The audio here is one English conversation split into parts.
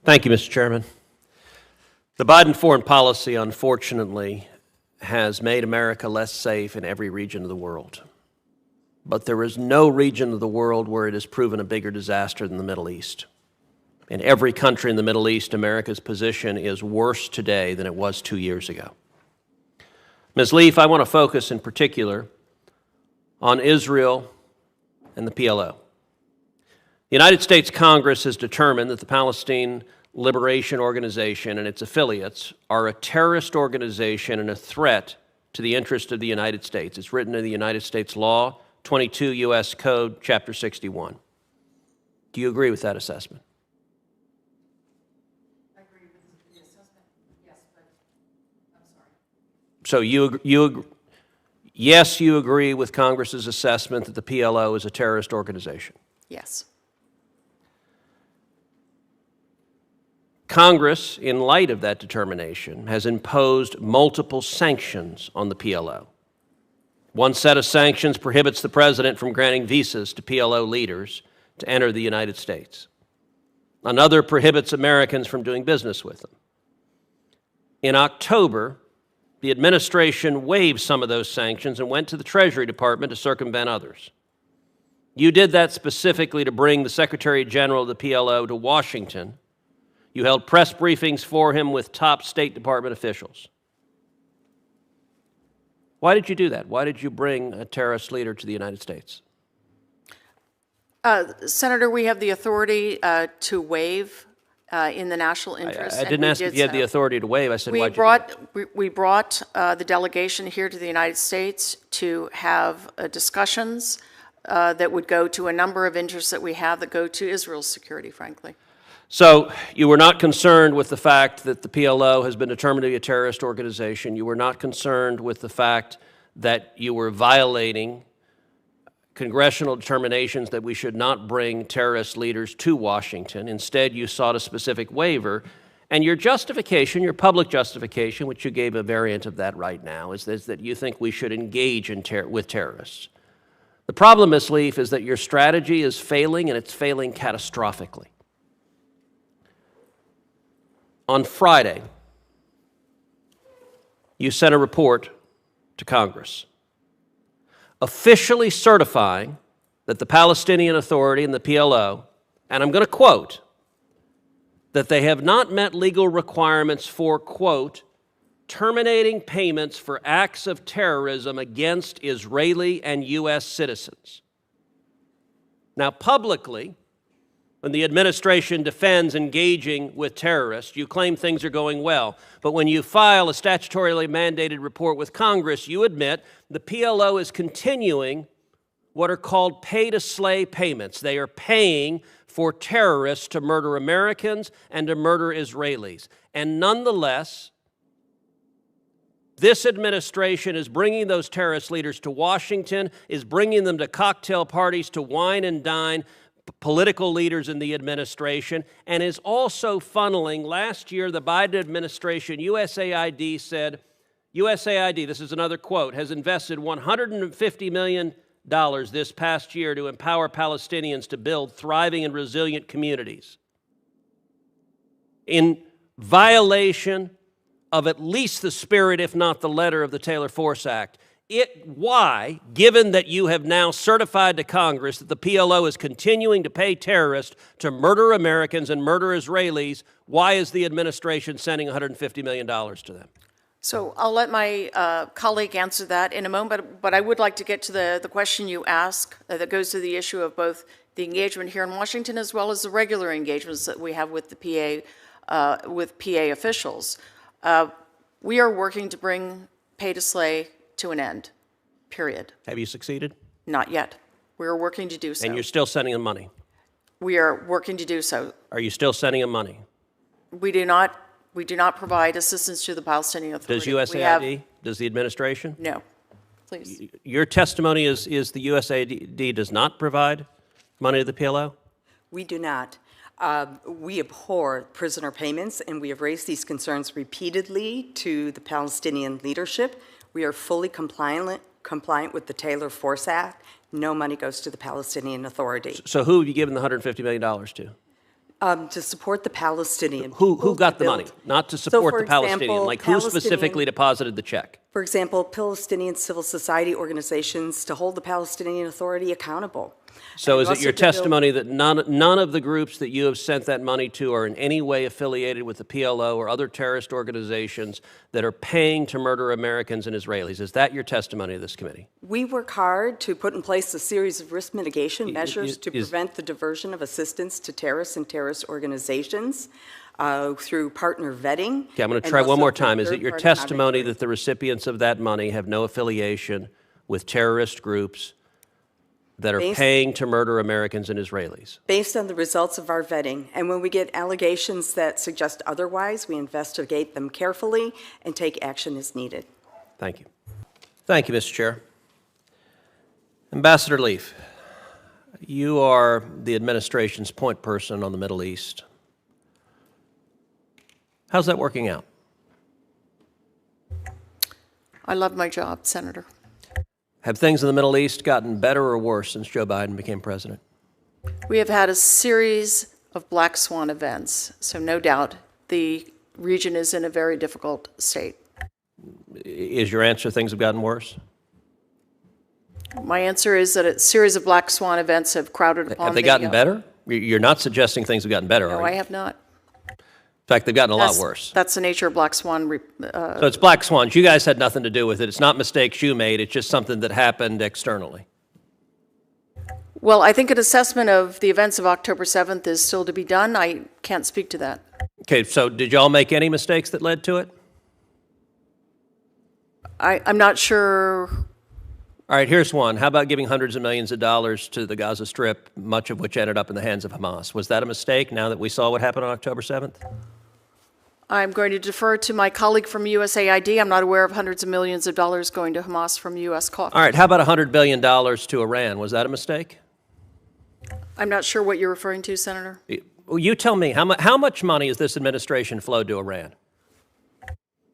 Thank you, Mr. Chairman. The Biden foreign policy, unfortunately, has made America less safe in every region of the world. But there is no region of the world where it has proven a bigger disaster than the Middle East. In every country in the Middle East, America's position is worse today than it was 2 years ago. Ms. Leaf, I want to focus in particular on Israel and the PLO. The United States Congress has determined that the Palestine Liberation Organization and its affiliates are a terrorist organization and a threat to the interest of the United States. It's written in the United States law, 22 U.S. Code, Chapter 61. Do you agree with that assessment? I agree with the assessment, yes, but I'm sorry. So you agree with Congress's assessment that the PLO is a terrorist organization? Yes. Congress, in light of that determination, has imposed multiple sanctions on the PLO. One set of sanctions prohibits the president from granting visas to PLO leaders to enter the United States. Another prohibits Americans from doing business with them. In October, the administration waived some of those sanctions and went to the Treasury Department to circumvent others. You did that specifically to bring the Secretary General of the PLO to Washington. You held press briefings for him with top State Department officials. Why did you do that? Why did you bring a terrorist leader to the United States? Senator, we have the authority to waive in the national interest. I didn't ask if you had the authority to waive. I said, why'd you do it? We brought the delegation here to the United States to have discussions that would go to a number of interests that we have that go to Israel's security, frankly. So you were not concerned with the fact that the PLO has been determined to be a terrorist organization. You were not concerned with the fact that you were violating congressional determinations that we should not bring terrorist leaders to Washington. Instead, you sought a specific waiver. And your justification, your public justification, which you gave a variant of that right now, is that you think we should engage with terrorists. The problem, Ms. Leaf, is that your strategy is failing, and it's failing catastrophically. On Friday, you sent a report to Congress officially certifying that the Palestinian Authority and the PLO, and I'm going to quote, that they have not met legal requirements for, quote, terminating payments for acts of terrorism against Israeli and U.S. citizens. Now, publicly, when the administration defends engaging with terrorists, you claim things are going well. But when you file a statutorily mandated report with Congress, you admit the PLO is continuing what are called pay-to-slay payments. They are paying for terrorists to murder Americans and to murder Israelis. And nonetheless, this administration is bringing those terrorist leaders to Washington, is bringing them to cocktail parties to wine and dine political leaders in the administration, and is also funneling. Last year, the Biden administration, USAID said, USAID, this is another quote, has invested $150 million this past year to empower Palestinians to build thriving and resilient communities. In violation of at least the spirit, if not the letter, of the Taylor Force Act. Why, given that you have now certified to Congress that the PLO is continuing to pay terrorists to murder Americans and murder Israelis, why is the administration sending $150 million to them? So I'll let my colleague answer that in a moment, but I would like to get to the question you ask that goes to the issue of both the engagement here in Washington as well as the regular engagements that we have with the PA officials. We are working to bring pay-to-slay to an end, period. Have you succeeded? Not yet. We are working to do so. And you're still sending them money? We are working to do so. Are you still sending them money? We do not provide assistance to the Palestinian Authority. Does USAID? Does the administration? No. Please. Your testimony is the USAID does not provide money to the PLO? We do not. We abhor prisoner payments, and we have raised these concerns repeatedly to the Palestinian leadership. We are fully compliant with the Taylor Force Act. No money goes to the Palestinian Authority. So who have you given the $150 million to? To support the Palestinian. Who people got to the money? build. Not to So, support for the Palestinian. example, Like who specifically Palestinian- deposited the check? For example, Palestinian civil society organizations to hold the Palestinian Authority accountable. So And is it also your to build- testimony that none of the groups that you have sent that money to are in any way affiliated with the PLO or other terrorist organizations that are paying to murder Americans and Israelis? Is that your testimony to this committee? We work hard to put in place a series of risk mitigation measures to is- prevent the diversion of assistance to terrorists and terrorist organizations through partner vetting. Okay, I'm going to and try one also more through time. Is it your third-party testimony monitoring. that the recipients of that money have no affiliation with terrorist groups that are Based- paying to murder Americans and Israelis? Based on the results of our vetting, and when we get allegations that suggest otherwise, we investigate them carefully and take action as needed. Thank you. Thank you, Mr. Chair. Ambassador Leaf, you are the administration's point person on the Middle East. How's that working out? I love my job, Senator. Have things in the Middle East gotten better or worse since Joe Biden became president? We have had a series of black swan events, so no doubt the region is in a very difficult state. Is your answer things have gotten worse? My answer is that a series of black swan events have crowded upon Have they the, gotten better? You're not suggesting things have gotten better, No, are I you? have not. In fact, they've gotten a lot That's- worse. That's the nature of black swan. So it's black swans. You guys had nothing to do with it. It's not mistakes you made. It's just something that happened externally. Well, I think an assessment of the events of October 7th is still to be done. I can't speak to that. Okay, so did y'all make any mistakes that led to it? I'm not sure. All right, here's one. How about giving hundreds of millions of dollars to the Gaza Strip, much of which ended up in the hands of Hamas? Was that a mistake now that we saw what happened on October 7th? I'm going to defer to my colleague from USAID. I'm not aware of hundreds of millions of dollars going to Hamas from U.S. coffers. All right, how about $100 billion to Iran? Was that a mistake? I'm not sure what you're referring to, Senator. Well, you tell me, how much money has this administration flowed to Iran?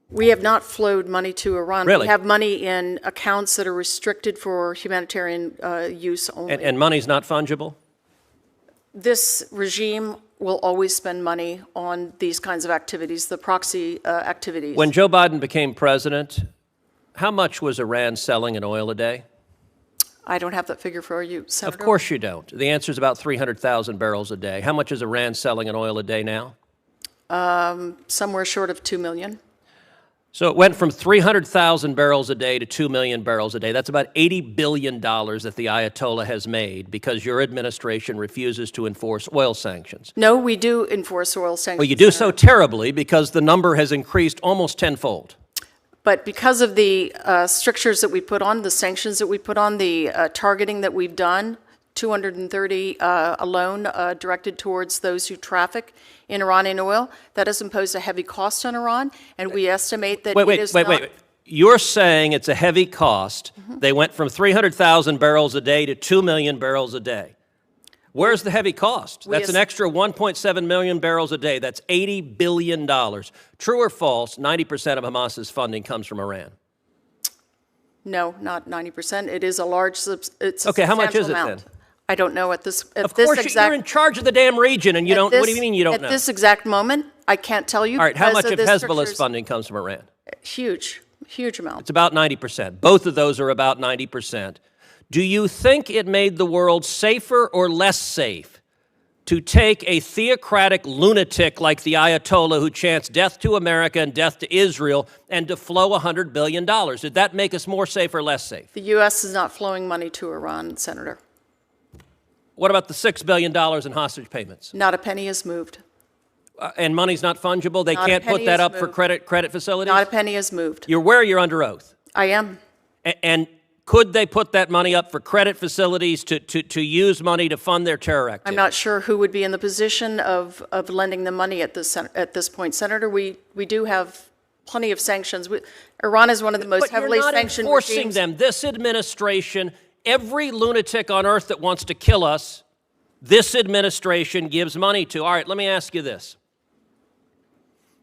We have not flowed money to Iran. Really? We have money in accounts that are restricted for humanitarian use only. And money's not fungible? This regime will always spend money on these kinds of activities, the proxy activities. When Joe Biden became president, how much was Iran selling in oil a day? I don't have that figure for you, Senator. Of course you don't. The answer is about 300,000 barrels a day. How much is Iran selling in oil a day now? Somewhere short of 2 million. So it went from 300,000 barrels a day to 2 million barrels a day. That's about $80 billion that the Ayatollah has made because your administration refuses to enforce oil sanctions. No, we do enforce oil sanctions. Well, you do Senator. so terribly because the number has increased almost tenfold. But because of the strictures that we put on, the sanctions that we put on, the targeting that we've done, 230 alone directed towards those who traffic in Iranian oil, that has imposed a heavy cost on Iran, and we estimate that it is not... Wait. You're saying it's a heavy cost. They went from 300,000 barrels a day to 2 million barrels a day. Where's the heavy cost? That's an extra 1.7 million barrels a day. That's $80 billion. True or false, 90% of Hamas's funding comes from Iran? No, not 90%. It is a large... It's a Okay, how much is substantial it amount. then? I don't know at this Of this course, exact... you're in charge of the damn region, and you don't. What do you mean you don't know? At this exact moment, I can't tell you. All right, how because much of the Hezbollah's strictures- funding comes from Iran? Huge amount. It's about 90%. Both of those are about 90%. Do you think it made the world safer or less safe to take a theocratic lunatic like the Ayatollah who chants death to America and death to Israel and to flow $100 billion? Did that make us more safe or less safe? The U.S. is not flowing money to Iran, Senator. What about the $6 billion in hostage payments? Not a penny is moved. And money's not fungible? They Not a can't put penny that is up for moved. credit facilities? Not a penny is moved. You're where you're under oath. I am. And could they put that money up for credit facilities to use money to fund their terror activity? I'm not sure who would be in the position of lending the money at this point, Senator. We do have plenty of sanctions. Iran is one of the most But heavily you're not sanctioned enforcing regimes. them. This administration, every lunatic on earth that wants to kill us, this administration gives money to. All right, let me ask you this.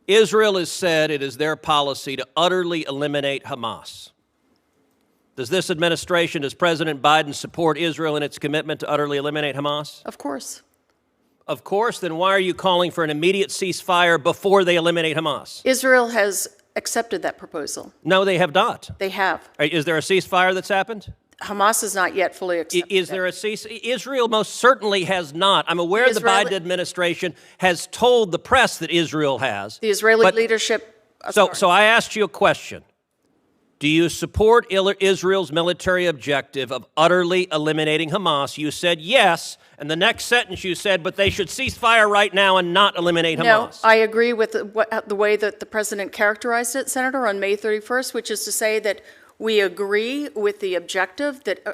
Israel has said it is their policy to utterly eliminate Hamas. Does this administration, does President Biden support Israel in its commitment to utterly eliminate Hamas? Of course. of course, then why are you calling for an immediate ceasefire before they eliminate Hamas? Israel has accepted that proposal. No, they have not. They have. Is there a ceasefire that's happened? Hamas has not yet fully accepted Is there a ceasefire? Israel most certainly has not. I'm aware the Israeli- Biden administration has told the press that Israel has. The Israeli but- leadership. So I asked you a question. Do you support Israel's military objective of utterly eliminating Hamas? You said yes, and the next sentence you said, but they should cease fire right now and not eliminate No, Hamas. I agree with the way that the president characterized it, Senator, on May 31st, which is to say that we agree with the objective that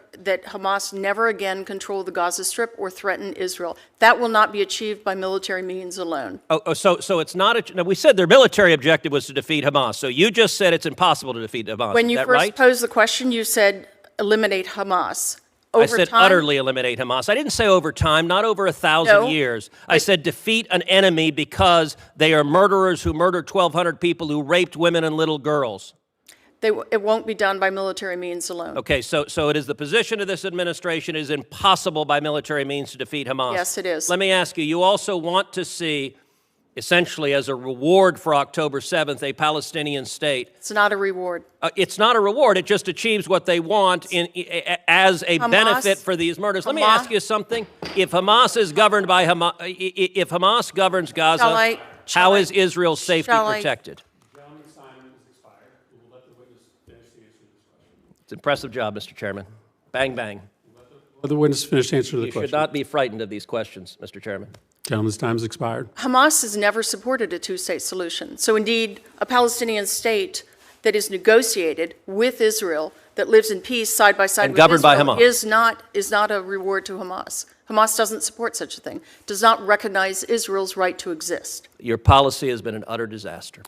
Hamas never again control the Gaza Strip or threaten Israel. That will not be achieved by military means alone. So it's not now, we said their military objective was to defeat Hamas. So you just said it's impossible to defeat Hamas. When Is you that first right? posed the question, you said eliminate Hamas. I said utterly eliminate Hamas. I didn't say over time, not over 1,000 No, years. I said defeat an enemy because they are murderers who murdered 1,200 people, who raped women and little girls. It won't be done by military means alone. Okay, so it is the position of this administration it is impossible by military means to defeat Hamas. Yes, it is. Let me ask you, you also want to see, essentially as a reward for October 7th, a Palestinian state. It's not a reward. It's not a reward, it just achieves what they want as a benefit for these murders. Let me ask you something. If Hamas is governed by Hamas, if Hamas governs Gaza, how is Israel's safety protected? It's an impressive job, Mr. Chairman. Bang, bang. Let the witness finish answering the You question. should not be frightened of these questions, Mr. Chairman. Gentleman's time has expired. Hamas has never supported a two-state solution. So indeed, a Palestinian state that is negotiated with Israel, that lives in peace side by side And with governed by Israel, Hamas. is not a reward to Hamas. Hamas doesn't support such a thing, does not recognize Israel's right to exist. Your policy has been an utter disaster.